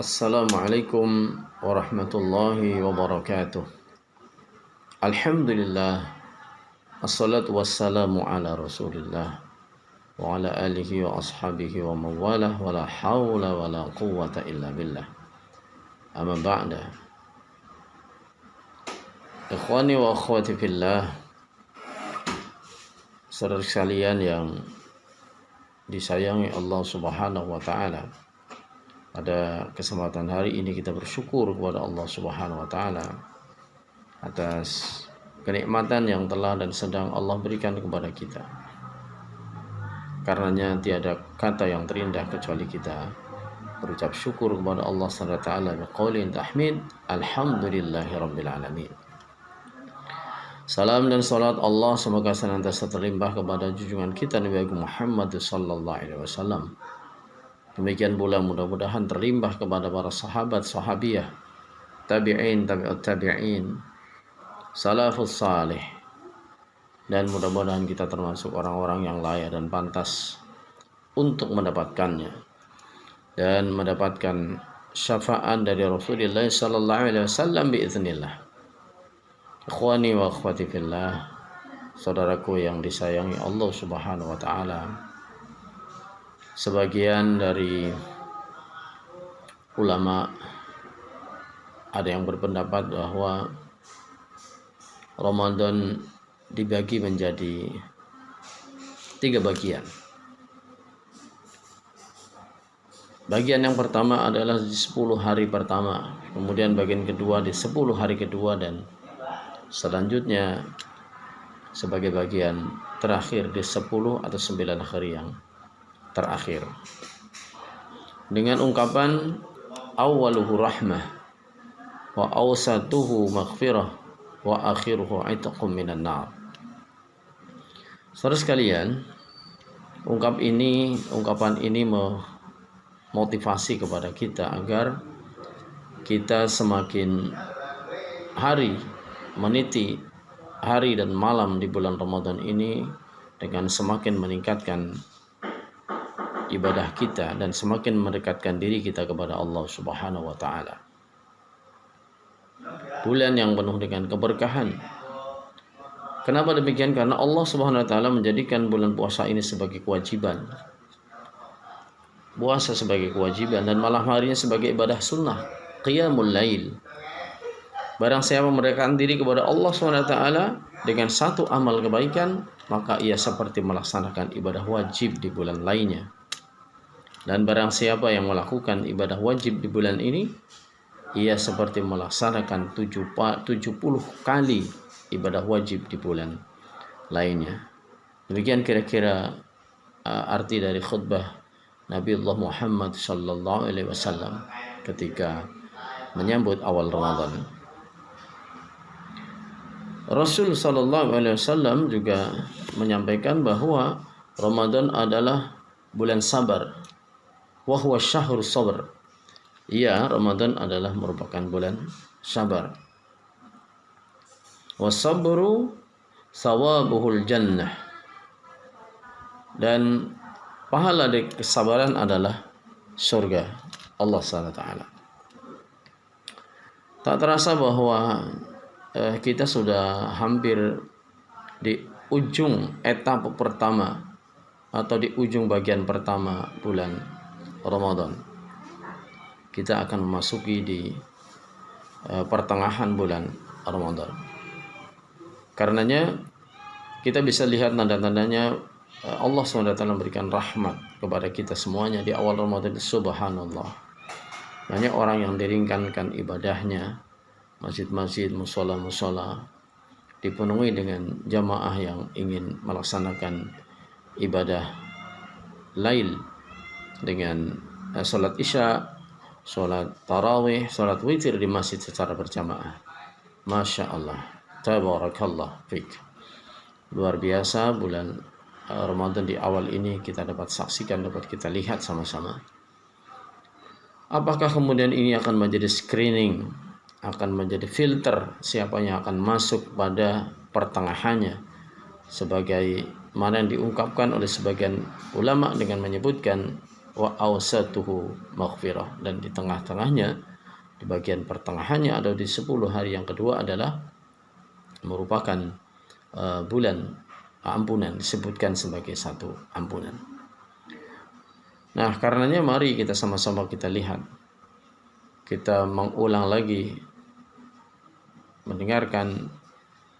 Assalamualaikum warahmatullahi wabarakatuh. Alhamdulillah, assalatu wassalamu ala rasulillah wa ala alihi wa ashabihi wa mawalah wa la hawla wa la quwwata illa billah. Amma ba'da. Ikhwani wa akhwati fillah, saudara sekalian yang disayangi Allah Subhanahu wa taala. Pada kesempatan hari ini kita bersyukur kepada Allah Subhanahu wa taala atas kenikmatan yang telah dan sedang Allah berikan kepada kita. Karenanya tiada kata yang terindah kecuali kita berucap syukur kepada Allah Subhanahu wa taala biqaulin tahmid alhamdulillahi rabbil alamin. Salam dan salat Allah semoga senantiasa terlimpah kepada junjungan kita Nabi Muhammad sallallahu alaihi wasallam. Demikian pula mudah-mudahan terlimpah kepada para sahabat, sahabiyah, tabi'in, tabi'ut tabi'in, salafus salih. Dan mudah-mudahan kita termasuk orang-orang yang layak dan pantas untuk mendapatkannya dan mendapatkan syafaat dari Rasulullah sallallahu alaihi wasallam biiznillah. Ikhwani wa akhwati fillah, saudaraku yang disayangi Allah Subhanahu wa taala. Sebagian dari ulama ada yang berpendapat bahwa Ramadan dibagi menjadi 3 bagian. Bagian yang pertama adalah di 10 hari pertama, kemudian bagian kedua di 10 hari kedua, dan selanjutnya sebagai bagian terakhir di 10 atau 9 hari yang terakhir, dengan ungkapan awwaluhu rahmah wa awsatuhu maghfirah wa akhiruhu itqum minan nar. Saudara sekalian, ungkapan ini memotivasi kepada kita agar kita semakin hari meniti hari dan malam di bulan Ramadan ini dengan semakin meningkatkan ibadah kita dan semakin mendekatkan diri kita kepada Allah Subhanahu wa taala. Bulan yang penuh dengan keberkahan. Kenapa demikian? Karena Allah Subhanahu wa taala menjadikan bulan puasa ini sebagai kewajiban. Puasa sebagai kewajiban dan malam harinya sebagai ibadah sunnah, qiyamul lail. Barang siapa mendekatkan diri kepada Allah Subhanahu wa taala dengan satu amal kebaikan, maka ia seperti melaksanakan ibadah wajib di bulan lainnya. Dan barang siapa yang melakukan ibadah wajib di bulan ini, ia seperti melaksanakan 70 kali ibadah wajib di bulan lainnya. Demikian kira-kira arti dari khutbah Nabi Allah Muhammad sallallahu alaihi wasallam ketika menyambut awal Ramadan. Rasul sallallahu alaihi wasallam juga menyampaikan bahwa Ramadan adalah bulan sabar. Wa huwa syahrus sabr. Ya, Ramadan adalah merupakan bulan sabar. Wasabru sawabuhul jannah. Dan pahala dari kesabaran adalah surga Allah SWT. Tak terasa bahwa kita sudah hampir di ujung etapa pertama atau di ujung bagian pertama bulan Ramadan. Kita akan memasuki di pertengahan bulan Ramadan. Karenanya kita bisa lihat tanda-tandanya Allah SWT memberikan rahmat kepada kita semuanya di awal Ramadan. Subhanallah, banyak orang yang diringankan ibadahnya. Masjid-masjid, musola-musola dipenuhi dengan jamaah yang ingin melaksanakan ibadah lail dengan sholat isya, sholat tarawih, sholat witir di masjid secara berjamaah. Masya Allah, tabarakallah fik. Luar biasa bulan Ramadan di awal ini kita dapat saksikan, dapat kita lihat sama-sama. Apakah kemudian ini akan menjadi screening, akan menjadi filter siapa yang akan masuk pada pertengahannya, sebagai mana yang diungkapkan oleh sebagian ulama dengan menyebutkan wa awsatuhu maghfirah, dan di tengah-tengahnya, di bagian pertengahannya atau di 10 hari yang kedua adalah merupakan bulan ampunan, disebutkan sebagai satu ampunan. Nah, karenanya mari kita sama-sama kita lihat, kita mengulang lagi, mendengarkan,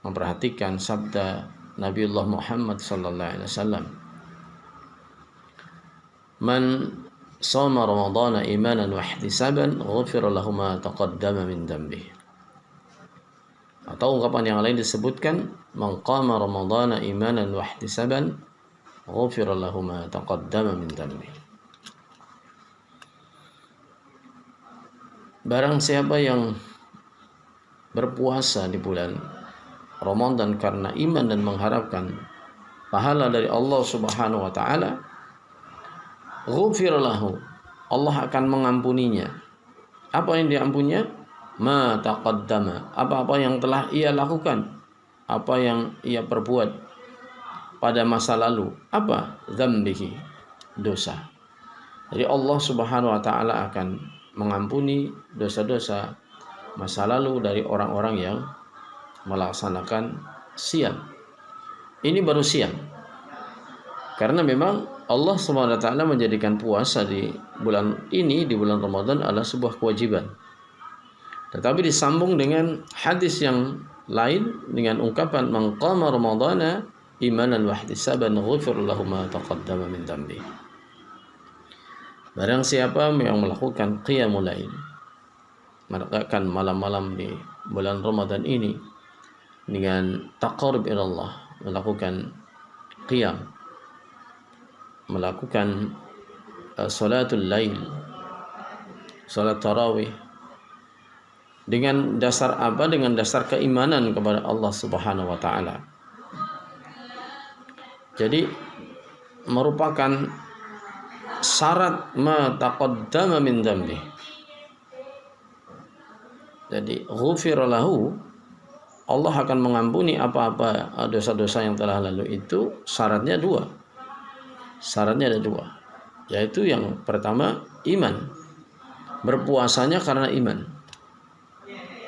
memperhatikan sabda Nabiullah Muhammad sallallahu alaihi wasallam, "Man shoma ramadhana imanan wa ihtisaban, ghufira lahu ma taqaddama min dhanbihi." Atau ungkapan yang lain disebutkan, "Man qama ramadhana imanan wa ihtisaban, ghufira lahu ma taqaddama min dhanbihi." Barang siapa yang berpuasa di bulan Ramadan karena iman dan mengharapkan pahala dari Allah Subhanahu wa taala, ghufir lahu, Allah akan mengampuninya. Apa yang diampuninya? Ma taqaddama, apa-apa yang telah ia lakukan, apa yang ia perbuat pada masa lalu. Apa? Dzambihi, dosa. Jadi Allah Subhanahu wa taala akan mengampuni dosa-dosa masa lalu dari orang-orang yang melaksanakan siam. Ini baru siam. Karena memang Allah SWT menjadikan puasa di bulan ini, di bulan Ramadan, adalah sebuah kewajiban. Tetapi disambung dengan hadis yang lain dengan ungkapan, "Man qama ramadhana imanan wa ihtisaban, ghufira lahu ma taqaddama min dhanbihi." Barang siapa yang melakukan qiyamul lail, melakukan malam-malam di bulan Ramadan ini dengan taqarrub ila Allah, melakukan qiyam, melakukan salatul lail, salat tarawih, dengan dasar apa? Dengan dasar keimanan kepada Allah Subhanahu wa taala. Jadi merupakan syarat ma taqaddama min dzambi. Jadi ghufira lahu, Allah akan mengampuni apa-apa dosa-dosa yang telah lalu itu. Syaratnya dua. Syaratnya ada dua. Yaitu yang pertama, iman. Berpuasanya karena iman.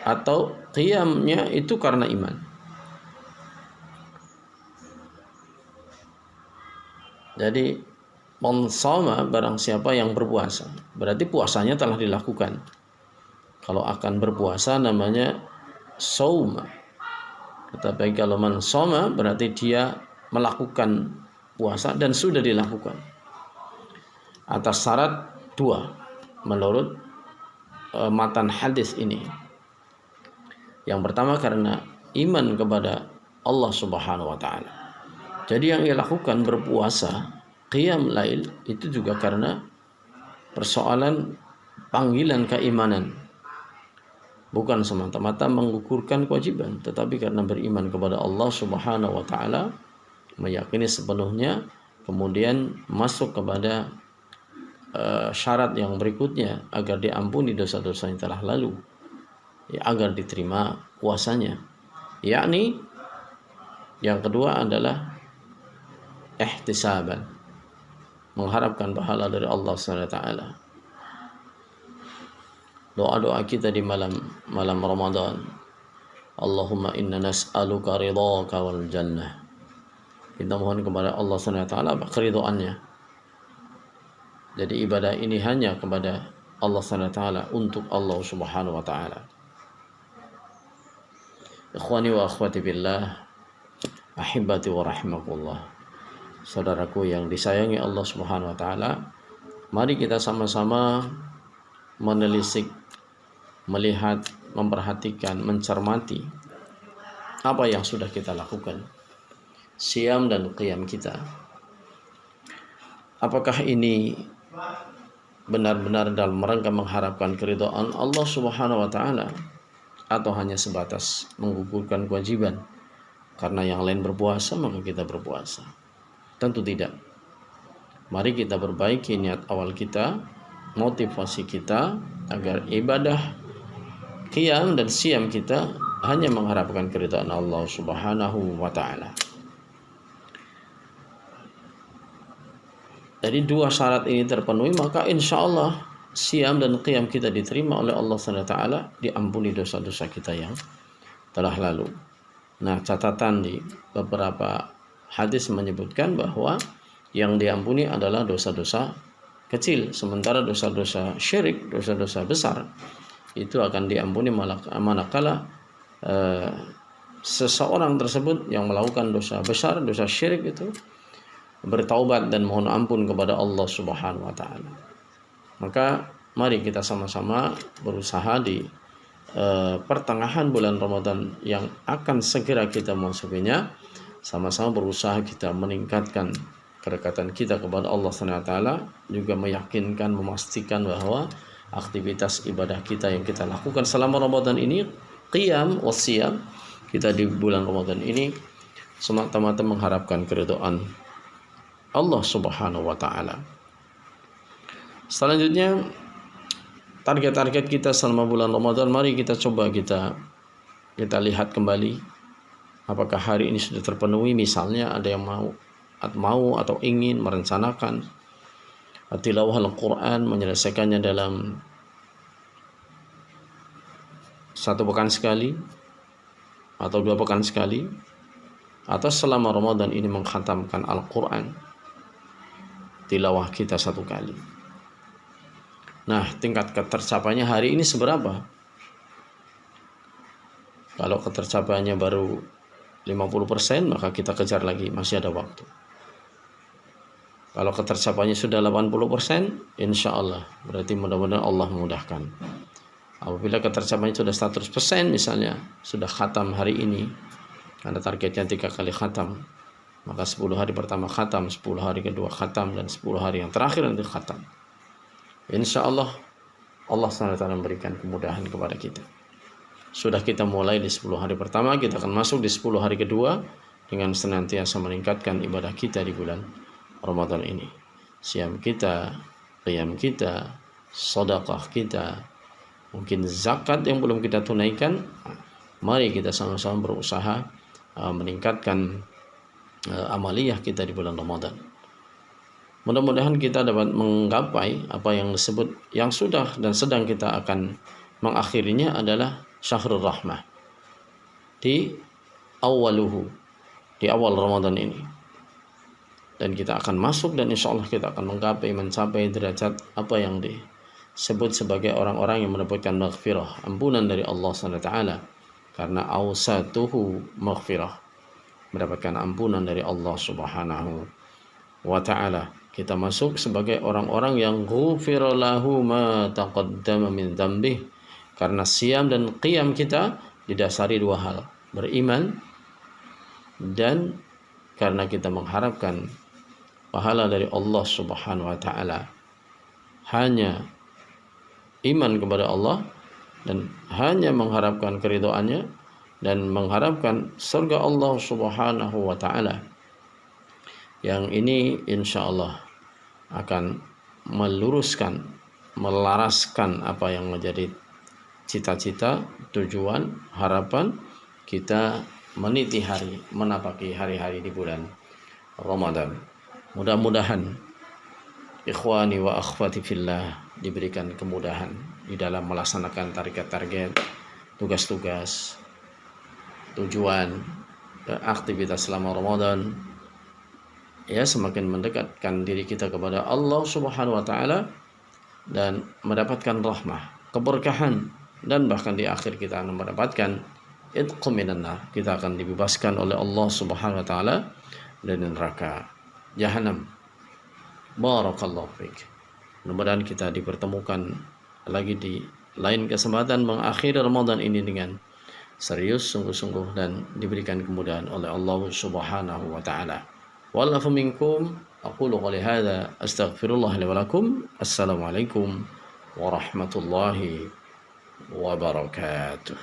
Atau qiyamnya itu karena iman. Jadi mensoma, barang siapa yang berpuasa, berarti puasanya telah dilakukan. Kalau akan berpuasa namanya sauma. Tetapi kalau mensoma berarti dia melakukan puasa dan sudah dilakukan. Atas syarat dua menurut matan hadis ini. Yang pertama karena iman kepada Allah Subhanahu wa taala. Jadi yang ia lakukan berpuasa, qiyam lail, itu juga karena persoalan panggilan keimanan. Bukan semata-mata menggugurkan kewajiban, tetapi karena beriman kepada Allah Subhanahu wa taala, meyakini sepenuhnya, kemudian masuk kepada syarat yang berikutnya agar diampuni dosa-dosa yang telah lalu, ya, agar diterima puasanya. Yakni yang kedua adalah ihtisaban, mengharapkan pahala dari Allah SWT. Doa-doa kita di malam Ramadan, Allahumma inna nas'aluka ridhaka wal jannah. Kita mohon kepada Allah SWT keridhaannya. Jadi ibadah ini hanya kepada Allah SWT, untuk Allah Subhanahu wa taala. Ikhwani wa akhwati billah, ahibati wa rahimakumullah. Saudaraku yang disayangi Allah Subhanahu wa taala, mari kita sama-sama menelisik, melihat, memperhatikan, mencermati apa yang sudah kita lakukan, siam dan qiyam kita. Apakah ini benar-benar dalam rangka mengharapkan keridhaan Allah Subhanahu wa taala, atau hanya sebatas menggugurkan kewajiban karena yang lain berpuasa maka kita berpuasa? Tentu tidak. Mari kita perbaiki niat awal kita, motivasi kita, agar ibadah qiyam dan siam kita hanya mengharapkan keridhaan Allah Subhanahu wa taala. Jadi dua syarat ini terpenuhi, maka insya Allah siam dan qiyam kita diterima oleh Allah SWT, diampuni dosa-dosa kita yang telah lalu. Nah, catatan di beberapa hadis menyebutkan bahwa yang diampuni adalah dosa-dosa kecil, sementara dosa-dosa syirik, dosa-dosa besar itu akan diampuni manakala seseorang tersebut yang melakukan dosa besar, dosa syirik itu bertaubat dan mohon ampun kepada Allah Subhanahu wa taala. Maka mari kita sama-sama berusaha di pertengahan bulan Ramadan yang akan segera kita masukinya, sama-sama berusaha kita meningkatkan kedekatan kita kepada Allah Subhanahu wa taala, juga meyakinkan, memastikan bahwa aktivitas ibadah kita yang kita lakukan selama Ramadan ini, qiyam wasiyam kita di bulan Ramadan ini, semata-mata mengharapkan keridhaan Allah Subhanahu wa taala. Selanjutnya, target-target kita selama bulan Ramadan, mari kita coba kita lihat kembali apakah hari ini sudah terpenuhi. Misalnya ada yang mau atau ingin merencanakan tilawah Al-Quran, menyelesaikannya dalam 1 pekan sekali atau 2 pekan sekali, atau selama Ramadan ini mengkhatamkan Al-Quran, tilawah kita 1 kali. Nah, tingkat ketercapaiannya hari ini seberapa? Kalau ketercapaiannya baru 50%, maka kita kejar lagi, masih ada waktu. Kalau ketercapaiannya sudah 80%, insya Allah, berarti mudah-mudahan Allah memudahkan. Apabila ketercapaiannya sudah 100%, misalnya sudah khatam hari ini, ada targetnya 3 kali khatam, maka 10 hari pertama khatam, 10 hari kedua khatam, dan 10 hari yang terakhir nanti khatam. Insya Allah, Allah SWT memberikan kemudahan kepada kita. Sudah kita mulai di 10 hari pertama, kita akan masuk di 10 hari kedua dengan senantiasa meningkatkan ibadah kita di bulan Ramadan ini. Siam kita, qiyam kita, sedekah kita, mungkin zakat yang belum kita tunaikan, mari kita sama-sama berusaha meningkatkan amaliyah kita di bulan Ramadan. Mudah-mudahan kita dapat menggapai apa yang disebut, yang sudah dan sedang kita akan mengakhirinya adalah Syahrul Rahmah di awaluhu, di awal Ramadan ini. Dan kita akan masuk dan insya Allah kita akan mencapai derajat apa yang disebut sebagai orang-orang yang mendapatkan maghfirah, ampunan dari Allah SWT, karena awsatuhu maghfirah, mendapatkan ampunan dari Allah Subhanahu wa ta'ala. Kita masuk sebagai orang-orang yang ghufira lahu ma taqaddama min dzambih, karena siam dan qiyam kita didasari 2 hal, beriman dan karena kita mengharapkan pahala dari Allah Subhanahu wa taala. Hanya iman kepada Allah dan hanya mengharapkan keridhaannya dan mengharapkan surga Allah Subhanahu wa taala. Yang ini insya Allah akan meluruskan, melaraskan apa yang menjadi cita-cita, tujuan, harapan kita menapaki hari-hari di bulan Ramadan. Mudah-mudahan ikhwani wa akhwati fillah diberikan kemudahan di dalam melaksanakan target-target, tugas-tugas, tujuan, aktivitas selama Ramadan, ya, semakin mendekatkan diri kita kepada Allah Subhanahu wa taala dan mendapatkan rahmah, keberkahan, dan bahkan di akhir kita akan mendapatkan itqu minan nar. Kita akan dibebaskan oleh Allah Subhanahu wa taala dari neraka jahanam. Barakallahu fiik. Mudah-mudahan kita dipertemukan lagi di lain kesempatan mengakhiri Ramadan ini dengan serius, sungguh-sungguh, dan diberikan kemudahan oleh Allah Subhanahu wa taala. Wa'alafu minkum, aqulu qali hadza, astaghfirullah li wa lakum. Assalamualaikum warahmatullahi wabarakatuh.